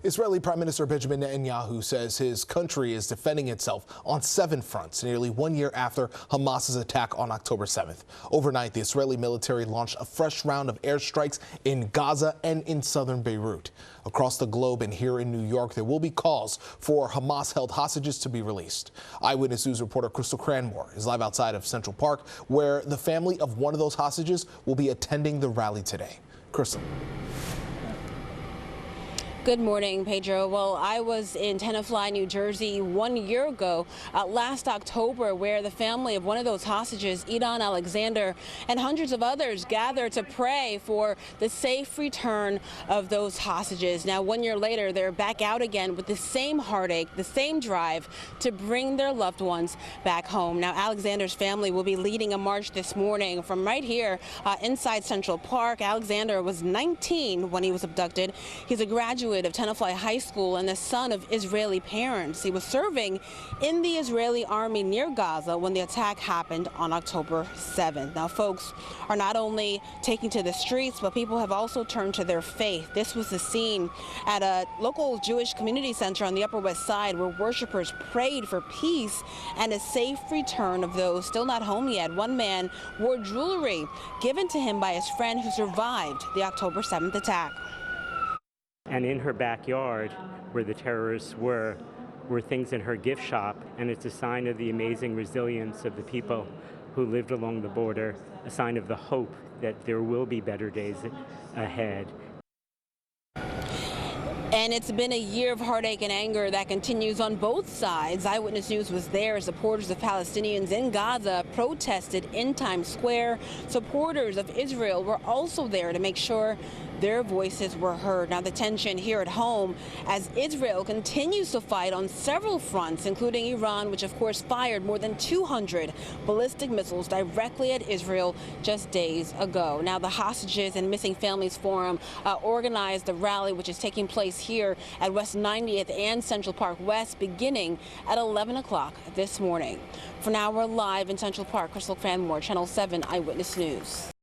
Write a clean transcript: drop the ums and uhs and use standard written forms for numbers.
Israeli Prime Minister Benjamin Netanyahu says his country is defending itself on 7 fronts, nearly 1 year after Hamas's attack on October 7th. Overnight, the Israeli military launched a fresh round of airstrikes in Gaza and in southern Beirut. Across the globe and here in New York, there will be calls for Hamas-held hostages to be released. Eyewitness News reporter Cranmore is live outside of Central Park, where the family of one of those hostages will be attending the rally today. Crystal. Good morning, Pedro. Well, I was in Tenafly, New Jersey 1 year ago, last October, where the family of one of those hostages, Idan Alexander, and hundreds of others gathered to pray for the safe return of those hostages. Now, 1 year later, they're back out again with the same heartache, the same drive to bring their loved ones back home. Now, Alexander's family will be leading a march this morning from right here inside Central Park. Alexander was 19 when he was abducted. He's a graduate of Tenafly High School and the son of Israeli parents. He was serving in the Israeli army near Gaza when the attack happened on October 7th. Now, folks are not only taking to the streets, but people have also turned to their faith. This was the scene at a local Jewish community center on the Upper West Side where worshipers prayed for peace and a safe return of those still not home yet. One man wore jewelry given to him by his friend who survived the October 7th attack. And in her backyard, where the terrorists were things in her gift shop, and it's a sign of the amazing resilience of the people who lived along the border, a sign of the hope that there will be better days ahead. And it's been a year of heartache and anger that continues on both sides. Eyewitness News was there as supporters of Palestinians in Gaza protested in Times Square. Supporters of Israel were also there to make sure their voices were heard. Now, the tension here at home as Israel continues to fight on several fronts, including Iran, which of course fired more than 200 ballistic missiles directly at Israel just days ago. Now, the Hostages and Missing Families Forum organized the rally, which is taking place here at West 90th and Central Park West, beginning at 11 o'clock this morning. For now, we're live in Central Park. Crystal Cranmore, Channel 7 Eyewitness News.